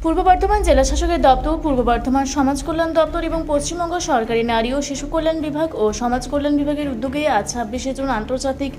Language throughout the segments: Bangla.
পূর্ব বর্ধমান জেলা শাসকের দপ্তর, পূর্ব বর্ধমান সমাজ কল্যাণ দপ্তর এবং পশ্চিমবঙ্গ সরকারি নারী ও শিশু কল্যাণ বিভাগ ও সমাজ কল্যাণ বিভাগের উদ্যোগে আজ 26শে জুন আন্তর্জাতিক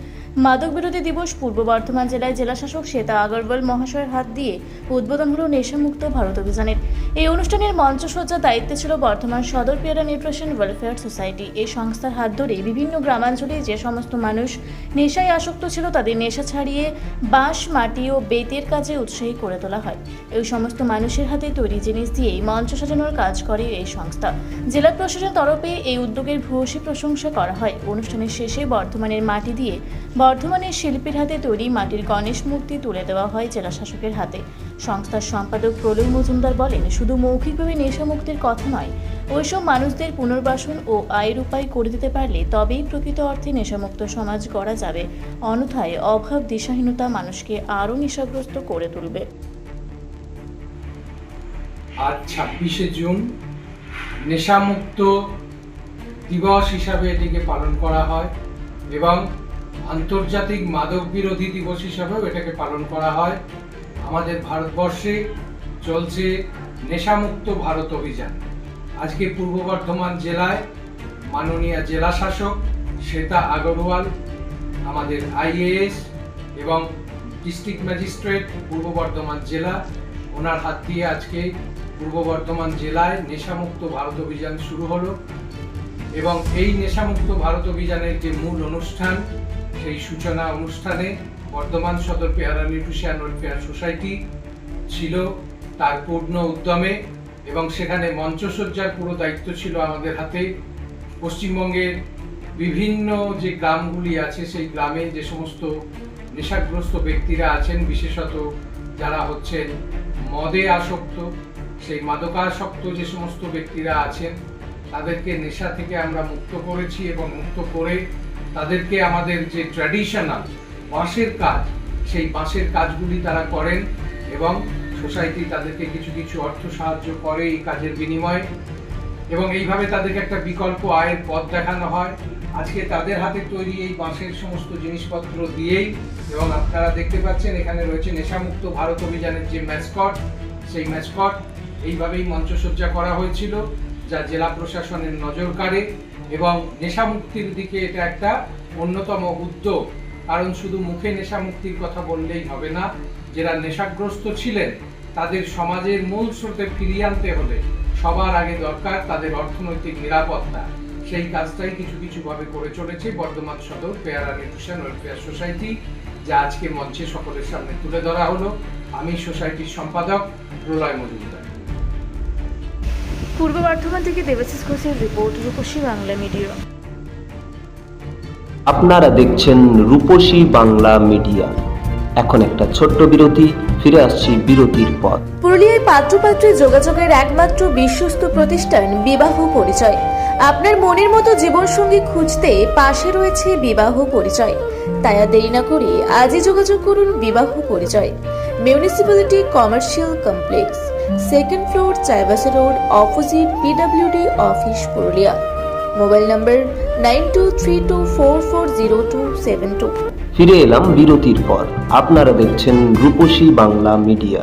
মাদক বিরোধী দিবস পূর্ব বর্ধমান জেলায় জেলাশাসক শ্বেতা আগরওয়াল মহাশয়ের হাত দিয়ে উদ্বোধন হলো নেশামুক্ত ভারত অভিযানের। এই অনুষ্ঠানের মঞ্চসজ্জার দায়িত্বে ছিল বর্ধমান সদর পেয়ারা নিউট্রিশন ওয়েলফেয়ার সোসাইটি। এই সংস্থার হাত ধরে বিভিন্ন গ্রামাঞ্চলে যে সমস্ত মানুষ নেশায় আসক্ত ছিল তাদের নেশা ছাড়িয়ে বাঁশ, মাটি ও বেতের কাজে উৎসাহী করে তোলা হয়। এই সমস্ত মানুষের হাতে তৈরি জিনিস দিয়েই মঞ্চ সাজানোর কাজ করে এই সংস্থা। জেলা প্রশাসনের তরফে এই উদ্যোগের ভূয়সী প্রশংসা করা হয়। অনুষ্ঠানের শেষে বর্ধমানের মাটি দিয়ে বর্ধমানের শিল্পীর হাতে তৈরি মাটির গণেশ মূর্তি তুলে দেওয়া হয় জেলা শাসকের হাতে। সংস্থার সম্পাদক প্রলয় মজুমদার বলেন, শুধু মৌখিকভাবে নেশা মুক্তির কথা নয়, ওইসব মানুষদের পুনর্বাসন ও আয়ের উপায় করে দিতে পারলে তবেই প্রকৃত অর্থে নেশামুক্ত সমাজ গড়া যাবে। অন্যথায় অভাব, দিশাহীনতা মানুষকে আরও নেশাগ্রস্ত করে তুলবে। আজ 26শে জুন নেশামুক্ত দিবস হিসাবে এটিকে পালন করা হয় এবং আন্তর্জাতিক মাদক বিরোধী দিবস হিসাবেও এটাকে পালন করা হয়। আমাদের ভারতবর্ষে চলছে নেশামুক্ত ভারত অভিযান। আজকে পূর্ব বর্ধমান জেলায় মাননীয় জেলা শাসক শ্বেতা আগরওয়াল, আমাদের আইএএস এবং ডিস্ট্রিক্ট ম্যাজিস্ট্রেট পূর্ব বর্ধমান জেলা, ওনার হাত দিয়ে আজকে পূর্ব বর্ধমান জেলায় নেশামুক্ত ভারত অভিযান শুরু হলো এবং এই নেশামুক্ত ভারত অভিযানের যে মূল অনুষ্ঠান, সেই সূচনা অনুষ্ঠানে বর্ধমান সদর পেয়ারা নিউট্রিশন ওয়েলফেয়ার সোসাইটি ছিল তার পূর্ণ উদ্যমে এবং সেখানে মঞ্চসজ্জার পুরো দায়িত্ব ছিল আমাদের হাতে। পশ্চিমবঙ্গের বিভিন্ন যে গ্রামগুলি আছে সেই গ্রামে যে সমস্ত নেশাগ্রস্ত ব্যক্তিরা আছেন, বিশেষত যারা হচ্ছেন মদে আসক্ত, সেই মাদকাসক্ত যে সমস্ত ব্যক্তিরা আছেন তাদেরকে নেশা থেকে আমরা মুক্ত করেছি এবং মুক্ত করে তাদেরকে আমাদের যে ট্র্যাডিশনাল বাঁশের কাজ, সেই বাঁশের কাজগুলি তারা করেন এবং সোসাইটি তাদেরকে কিছু কিছু অর্থ সাহায্য করে এই কাজের বিনিময়ে এবং এইভাবে তাদেরকে একটা বিকল্প আয়ের পথ দেখানো হয়। আজকে তাদের হাতে তৈরি এই বাঁশের সমস্ত জিনিসপত্র দিয়েই এবং আপনারা দেখতে পাচ্ছেন এখানে রয়েছে নেশামুক্ত ভারত অভিযানের যে ম্যাসকট, সেই ম্যাসকট এইভাবেই মঞ্চসজ্জা করা হয়েছিল, যা জেলা প্রশাসনের নজর কাড়ে এবং নেশামুক্তির দিকে এটা একটা অন্যতম উদ্যোগ। কারণ শুধু মুখে নেশামুক্তির কথা বললেই হবে না, যারা নেশাগ্রস্ত ছিলেন তাদের সমাজের মূল স্রোতে ফিরিয়ে আনতে হলে সবার আগে দরকার তাদের অর্থনৈতিক নিরাপত্তা। সেই কাজটাই কিছু কিছুভাবে করে চলেছে বর্ধমান সদর পেয়ারা নিউট্রিশন ওয়েলফেয়ার সোসাইটি, যা আজকে মঞ্চে সকলের সামনে তুলে ধরা হলো। আমি সোসাইটির সম্পাদক প্রলয় মজুমদার। পূর্ব বর্ধমান থেকে দেবাশিস ঘোষের রিপোর্ট, রূপসী বাংলা মিডিয়া। আপনারা দেখছেন রূপসী বাংলা মিডিয়া। এখন একটা ছোট্ট বিরতি, ফিরে আসছি বিরতির পর। পুরুলিয়ায় পাত্রপাত্রী যোগাযোগের একমাত্র বিশ্বস্ত প্রতিষ্ঠান বিবাহ পরিচয়। আপনার মনের মতো জীবনসঙ্গী খুঁজতে পাশে রয়েছে বিবাহ পরিচয়। তাই আর দেরি না করে আজই যোগাযোগ করুন বিবাহ পরিচয়। Municipality commercial complex, 2nd floor, Chaibasa road, opposite PWD office, Purulia. Mobile নম্বর 9232440272। ফিরে এলাম বিরতির পর। আপনারা দেখছেন রূপসী বাংলা মিডিয়া।